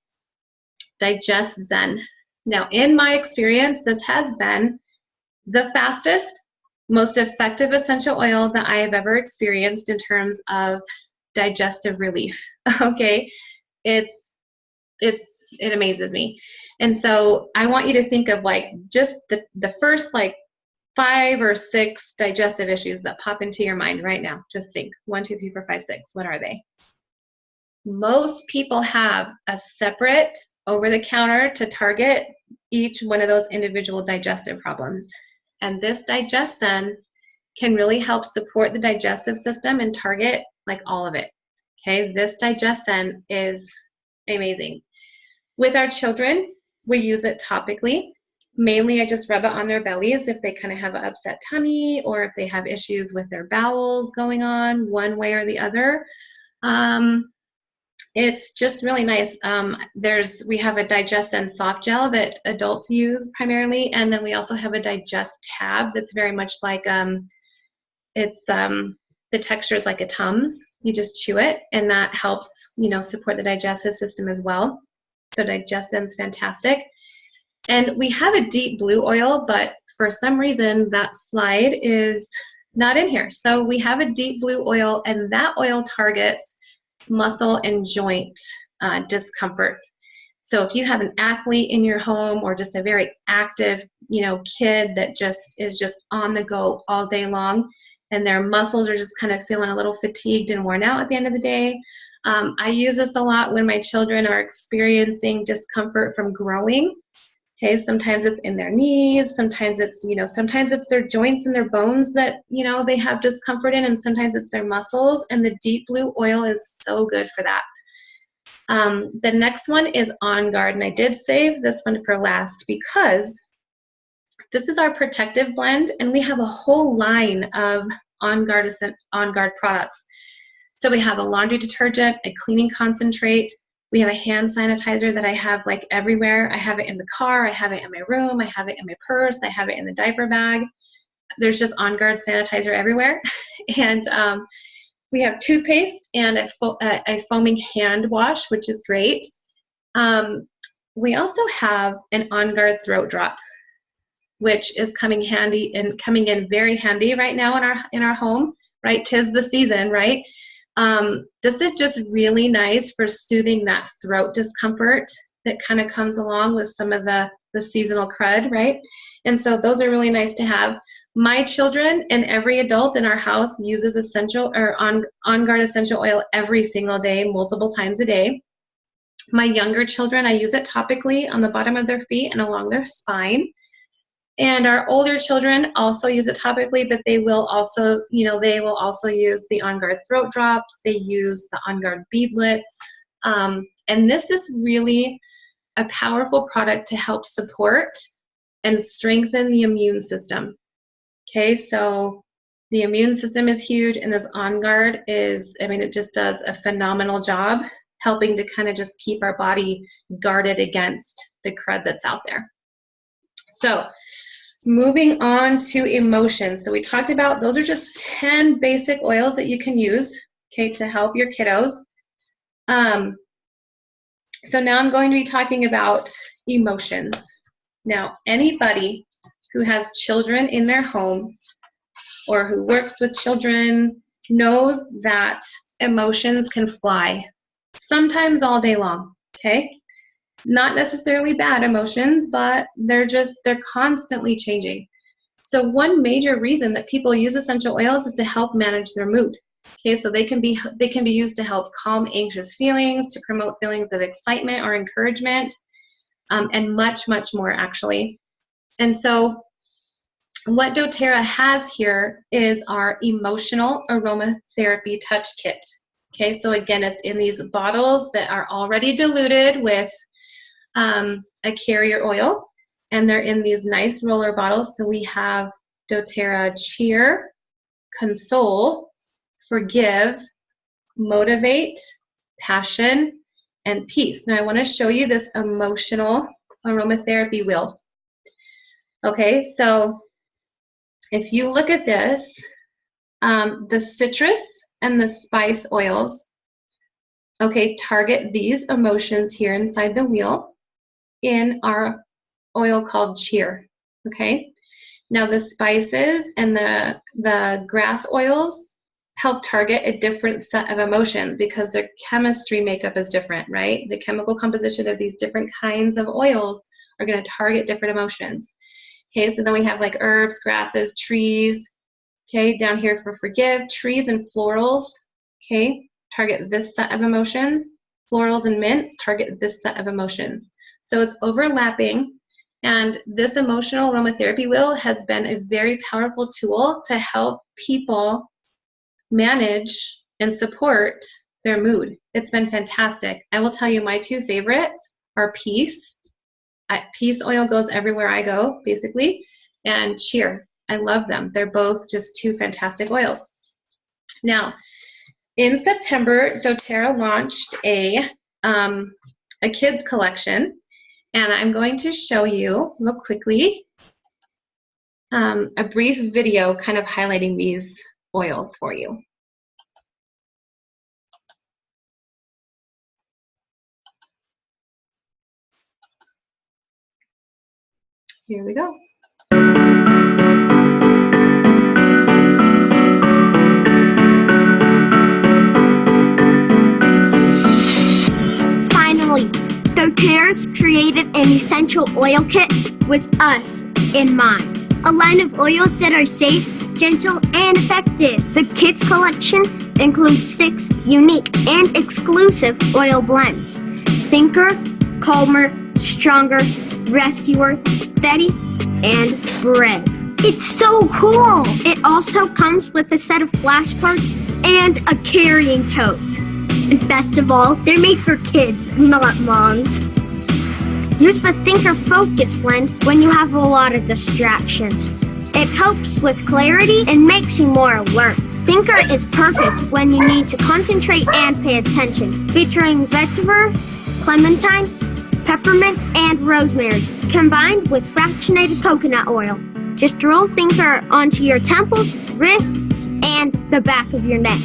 Digest Zen. Now, in my experience, this has been the fastest, most effective essential oil that I have ever experienced in terms of digestive relief. Okay, it amazes me. And so I want you to think of just the first 5 or 6 digestive issues that pop into your mind right now. Just think 1, 2, 3, 4, 5, 6. What are they? Most people have a separate over-the-counter to target each one of those individual digestive problems. And this Digest Zen can really help support the digestive system and target all of it. Okay, this Digest Zen is amazing. With our children, we use it topically. Mainly, I just rub it on their bellies if they kind of have an upset tummy or if they have issues with their bowels going on one way or the other. It's just really nice. We have a Digest Zen soft gel that adults use primarily, and then we also have a Digest tab that's very much like it's the texture is like a Tums. You just chew it, and that helps, you know, support the digestive system as well. So digestion's fantastic. And we have a deep blue oil, but for some reason that slide is not in here. So we have a deep blue oil, and that oil targets muscle and joint discomfort. So if you have an athlete in your home, or just a very active, you know, kid that just is just on the go all day long, and their muscles are just kind of feeling a little fatigued and worn out at the end of the day. I use this a lot when my children are experiencing discomfort from growing. Okay, sometimes it's in their knees, sometimes it's, you know, sometimes it's their joints and their bones that, you know, they have discomfort in, and sometimes it's their muscles, and the deep blue oil is so good for that. The next one is On Guard, and I did save this one for last because this is our protective blend, and we have a whole line of On Guard products. So we have a laundry detergent, a cleaning concentrate. We have a hand sanitizer that I have like everywhere. I have it in the car, I have it in my room, I have it in my purse, I have it in the diaper bag. There's just On Guard sanitizer everywhere. And we have toothpaste and a foaming hand wash, which is great. We also have an On Guard throat drop, which is coming in very handy right now in our home, right? 'Tis the season, right? This is just really nice for soothing that throat discomfort that kind of comes along with some of the seasonal crud, right? And so those are really nice to have. My children and every adult in our house uses On Guard essential oil every single day, multiple times a day. My younger children, I use it topically on the bottom of their feet and along their spine. And our older children also use it topically, but they will also use the On Guard throat drops. They use the On Guard beadlets. And this is really a powerful product to help support and strengthen the immune system. Okay, so the immune system is huge, and this On Guard it just does a phenomenal job helping to kind of just keep our body guarded against the crud that's out there. So moving on to emotions. So we talked about, those are just 10 basic oils that you can use, okay, to help your kiddos. So now I'm going to be talking about emotions. Now, anybody who has children in their home or who works with children knows that emotions can fly, sometimes all day long, okay? Not necessarily bad emotions, but they're constantly changing. So one major reason that people use essential oils is to help manage their mood. Okay, so they can be used to help calm anxious feelings, to promote feelings of excitement or encouragement, and much, much more actually. And so what doTERRA has here is our emotional aromatherapy touch kit. Okay, so again, it's in these bottles that are already diluted with a carrier oil, and they're in these nice roller bottles. So we have doTERRA Cheer, Console, Forgive, Motivate, Passion, and Peace. Now I want to show you this emotional aromatherapy wheel. Okay, so if you look at this, the citrus and the spice oils, okay, target these emotions here inside the wheel in our oil called Cheer, okay? Now the spices and the grass oils help target a different set of emotions because their chemistry makeup is different, right? The chemical composition of these different kinds of oils are going to target different emotions. Okay, so then we have like herbs, grasses, trees, okay, down here for Forgive, trees and florals, okay, target this set of emotions. Florals and mints target this set of emotions. So it's overlapping, and this emotional aromatherapy wheel has been a very powerful tool to help people manage and support their mood. It's been fantastic. I will tell you my two favorites are Peace. Peace oil goes everywhere I go, basically, and Cheer. I love them. They're both just two fantastic oils. Now, in September, doTERRA launched a kids collection, and I'm going to show you real quickly a brief video kind of highlighting these oils for you. Here we go. Finally, doTERRA's created an essential oil kit with us in mind. A line of oils that are safe, gentle, and effective. The kit's collection includes 6 unique and exclusive oil blends. Thinker, Calmer, Stronger, Rescuer, Steady, and Brave. It's so cool! It also comes with a set of flashcards and a carrying tote. And best of all, they're made for kids, not moms. Use the Thinker Focus blend when you have a lot of distractions. It helps with clarity and makes you more alert. Thinker is perfect when you need to concentrate and pay attention. Featuring vetiver, clementine, peppermint, and rosemary, combined with fractionated coconut oil. Just roll Thinker onto your temples, wrists, and the back of your neck.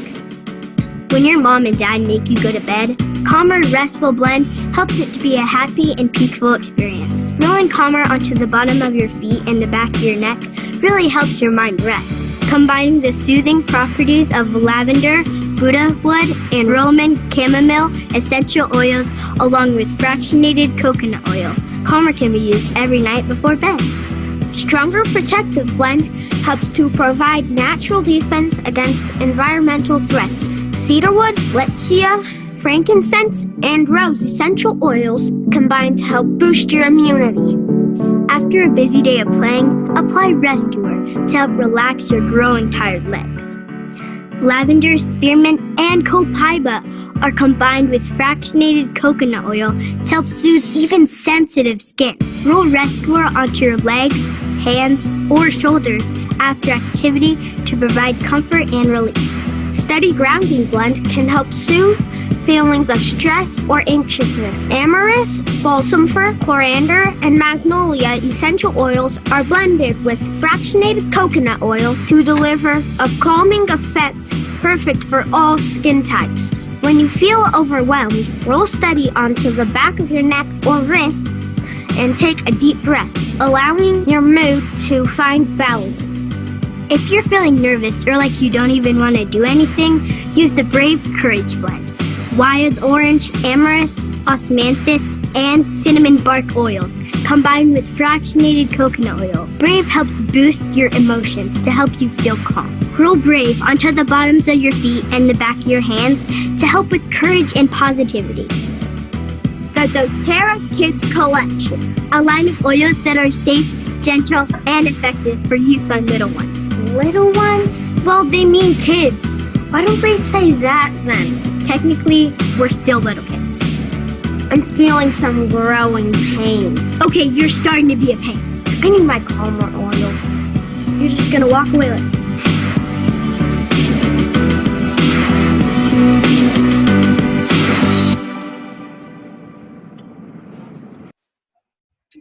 When your mom and dad make you go to bed, Calmer Restful Blend helps it to be a happy and peaceful experience. Rolling Calmer onto the bottom of your feet and the back of your neck really helps your mind rest. Combining the soothing properties of lavender, Buddha wood, and Roman chamomile essential oils along with fractionated coconut oil, Calmer can be used every night before bed. Stronger Protective Blend helps to provide natural defense against environmental threats. Cedarwood, Letsia, frankincense, and rose essential oils combine to help boost your immunity. After a busy day of playing, apply Rescuer to help relax your growing tired legs. Lavender, spearmint, and copaiba are combined with fractionated coconut oil to help soothe even sensitive skin. Roll Rescuer onto your legs, hands, or shoulders after activity to provide comfort and relief. Steady Grounding Blend can help soothe feelings of stress or anxiousness. Amyris, balsam fir, coriander, and magnolia essential oils are blended with fractionated coconut oil to deliver a calming effect perfect for all skin types. When you feel overwhelmed, roll Steady onto the back of your neck or wrists and take a deep breath, allowing your mood to find balance. If you're feeling nervous or like you don't even want to do anything, use the Brave Courage Blend. Wild orange, amyris, osmanthus, and cinnamon bark oils combined with fractionated coconut oil. Brave helps boost your emotions to help you feel calm. Roll Brave onto the bottoms of your feet and the back of your hands to help with courage and positivity. The doTERRA Kids Collection, a line of oils that are safe, gentle, and effective for use on little ones. Little ones? Well, they mean kids. Why don't they say that then? Technically, we're still little kids. I'm feeling some growing pains. Okay, you're starting to be a pain. I need my Calmer oil. You're just gonna walk away like...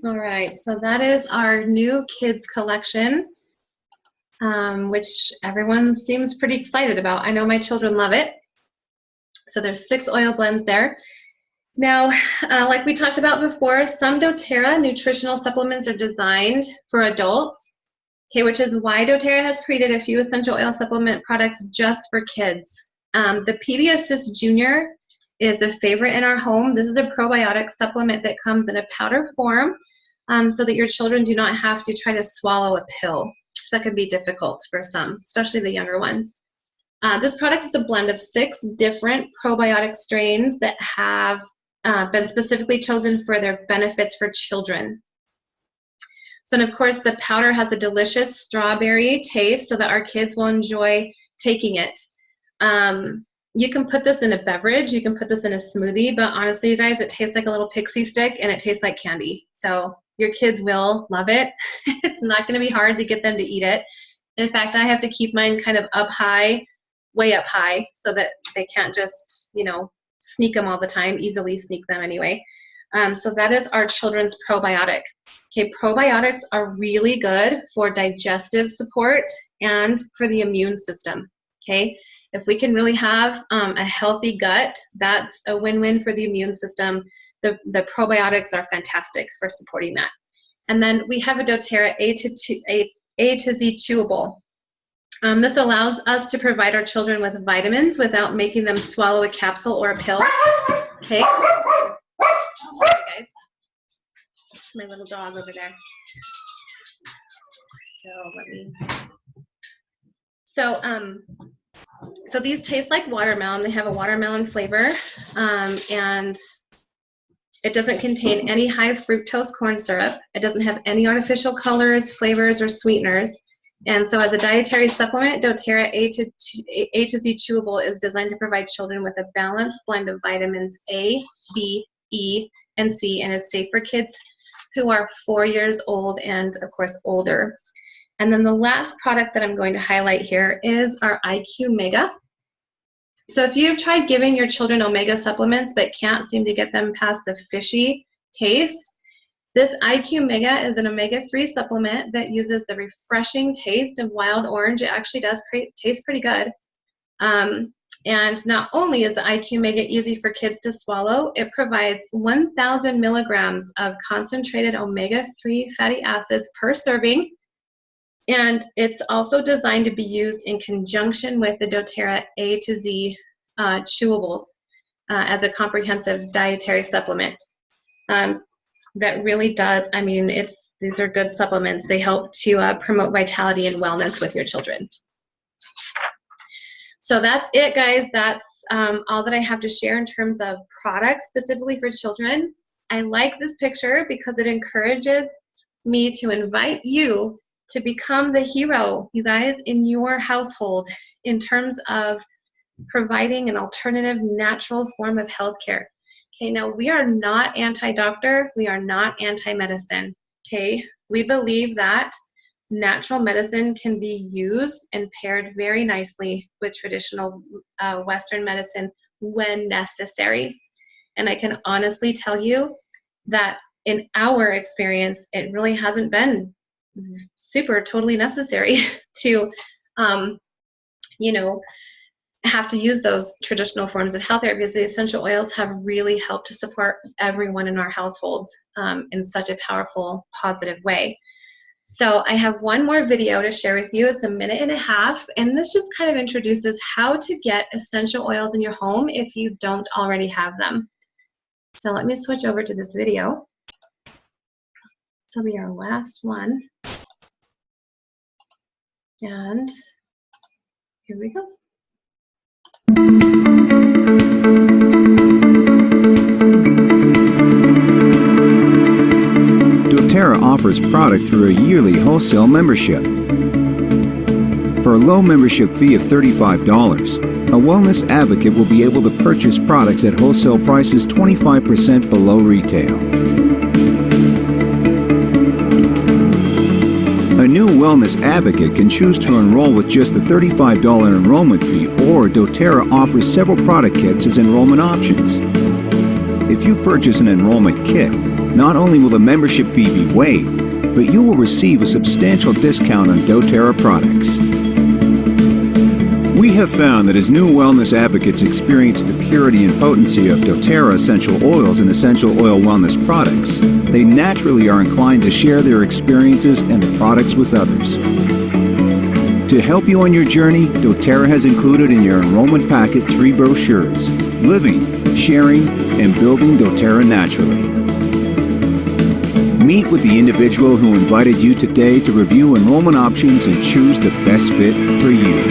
All right, so that is our new kids collection, which everyone seems pretty excited about. I know my children love it. So there's 6 oil blends there. Now, like we talked about before, some doTERRA nutritional supplements are designed for adults, okay, which is why doTERRA has created a few essential oil supplement products just for kids. The PB Assist Junior is a favorite in our home. This is a probiotic supplement that comes in a powder form so that your children do not have to try to swallow a pill. So that can be difficult for some, especially the younger ones. This product is a blend of 6 different probiotic strains that have been specifically chosen for their benefits for children. So, and of course, the powder has a delicious strawberry taste so that our kids will enjoy taking it. You can put this in a beverage, you can put this in a smoothie, but honestly, you guys, it tastes like a little pixie stick and it tastes like candy. So your kids will love it. It's not going to be hard to get them to eat it. In fact, I have to keep mine kind of up high, way up high, so that they can't just, you know, sneak them all the time, easily sneak them anyway. So that is our children's probiotic. Okay, probiotics are really good for digestive support and for the immune system. Okay, if we can really have a healthy gut, that's a win-win for the immune system. The probiotics are fantastic for supporting that. And then we have a doTERRA A to Z chewable. This allows us to provide our children with vitamins without making them swallow a capsule or a pill. Okay. Sorry, guys. My little dog over there. So these taste like watermelon. They have a watermelon flavor, and it doesn't contain any high fructose corn syrup. It doesn't have any artificial colors, flavors, or sweeteners. And so as a dietary supplement, doTERRA A to Z chewable is designed to provide children with a balanced blend of vitamins A, B, E, and C, and is safe for kids who are 4 years old and, of course, older. And then the last product that I'm going to highlight here is our IQ Mega. So if you've tried giving your children omega supplements but can't seem to get them past the fishy taste, this IQ Mega is an omega-3 supplement that uses the refreshing taste of wild orange. It actually does taste pretty good. And not only is the IQ Mega easy for kids to swallow, it provides 1,000 milligrams of concentrated omega-3 fatty acids per serving. And it's also designed to be used in conjunction with the doTERRA A to Z chewables as a comprehensive dietary supplement. That really does, I mean, these are good supplements. They help to promote vitality and wellness with your children. So that's it, guys. That's all that I have to share in terms of products specifically for children. I like this picture because it encourages me to invite you to become the hero, you guys, in your household in terms of providing an alternative, natural form of healthcare. Okay, now we are not anti-doctor, we are not anti-medicine, okay? We believe that natural medicine can be used and paired very nicely with traditional Western medicine when necessary. And I can honestly tell you that in our experience, it really hasn't been super totally necessary to, you know, have to use those traditional forms of health care, because the essential oils have really helped to support everyone in our households in such a powerful, positive way. So I have one more video to share with you. It's a 1.5 minutes, and this just kind of introduces how to get essential oils in your home if you don't already have them. So let me switch over to this video. This will be our last one. And here we go. doTERRA offers product through a yearly wholesale membership. For a low membership fee of $35, a wellness advocate will be able to purchase products at wholesale prices 25% below retail. A new wellness advocate can choose to enroll with just the $35 enrollment fee, or doTERRA offers several product kits as enrollment options. If you purchase an enrollment kit, not only will the membership fee be waived, but you will receive a substantial discount on doTERRA products. We have found that as new wellness advocates experience the purity and potency of doTERRA essential oils and essential oil wellness products, they naturally are inclined to share their experiences and the products with others. To help you on your journey, doTERRA has included in your enrollment packet 3 brochures: Living, Sharing, and Building doTERRA Naturally. Meet with the individual who invited you today to review enrollment options and choose the best fit for you.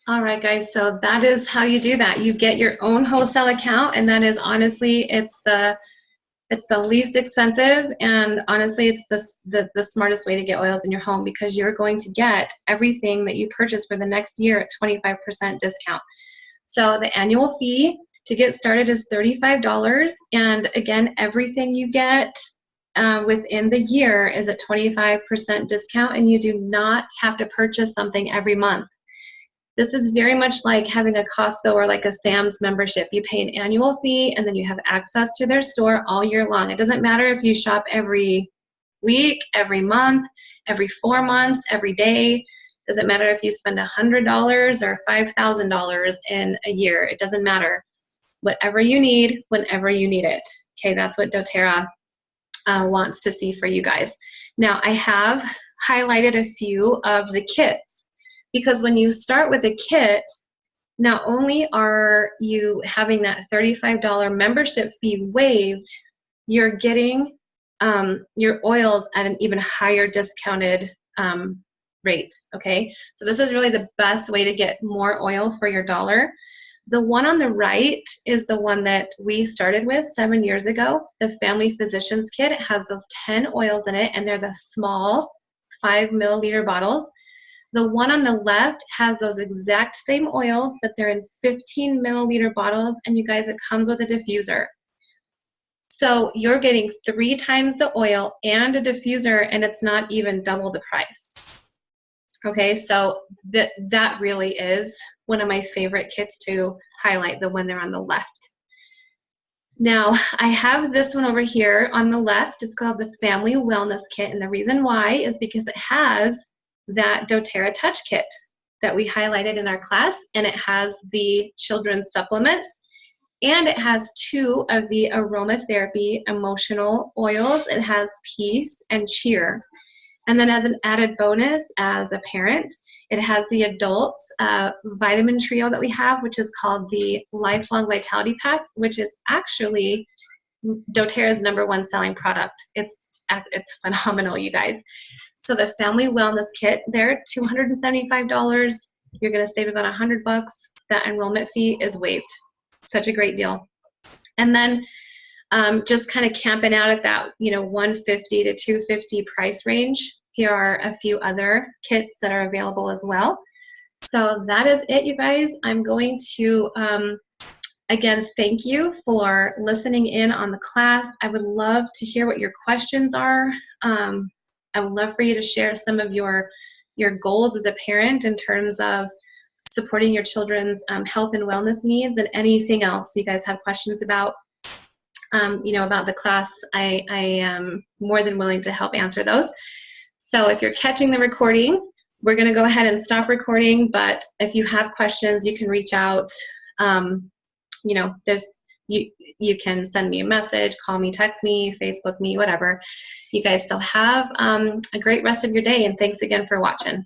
All right, guys, so that is how you do that. You get your own wholesale account, and that is honestly, it's the least expensive, and honestly, it's the smartest way to get oils in your home, because you're going to get everything that you purchase for the next year at 25% discount. So the annual fee to get started is $35, and again, everything you get within the year is at 25% discount, and you do not have to purchase something every month. This is very much like having a Costco or like a Sam's membership. You pay an annual fee and then you have access to their store all year long. It doesn't matter if you shop every week, every month, every 4 months, every day. Doesn't matter if you spend $100 or $5,000 in a year. It doesn't matter. Whatever you need, whenever you need it. Okay, that's what doTERRA wants to see for you guys. Now, I have highlighted a few of the kits, because when you start with a kit, not only are you having that $35 membership fee waived, you're getting your oils at an even higher discounted rate, okay? So this is really the best way to get more oil for your dollar. The one on the right is the one that we started with 7 years ago, the Family Physicians Kit. It has those 10 oils in it, and they're the small 5 milliliter bottles. The one on the left has those exact same oils, but they're in 15 milliliter bottles, and you guys, it comes with a diffuser. So you're getting 3 times the oil and a diffuser, and it's not even double the price. Okay, so that really is one of my favorite kits to highlight, the one there on the left. Now, I have this one over here on the left. It's called the Family Wellness Kit, and the reason why is because it has that doTERRA Touch Kit that we highlighted in our class, and it has the children's supplements, and it has 2 of the aromatherapy emotional oils. It has Peace and Cheer. And then as an added bonus, as a parent, it has the adult vitamin trio that we have, which is called the Lifelong Vitality Pack, which is actually doTERRA's #1 selling product. It's phenomenal, you guys. So the Family Wellness Kit, they're $275. You're going to save about $100. That enrollment fee is waived. Such a great deal. And then just kind of camping out at that, $150 to $250 price range. Here are a few other kits that are available as well. So that is it, you guys. I'm going to, again, thank you for listening in on the class. I would love to hear what your questions are. I would love for you to share some of your goals as a parent in terms of supporting your children's health and wellness needs, and anything else you guys have questions about. About the class, I am more than willing to help answer those. So if you're catching the recording, we're going to go ahead and stop recording, but if you have questions, you can reach out. You can send me a message, call me, text me, Facebook me, whatever. You guys still have a great rest of your day, and thanks again for watching.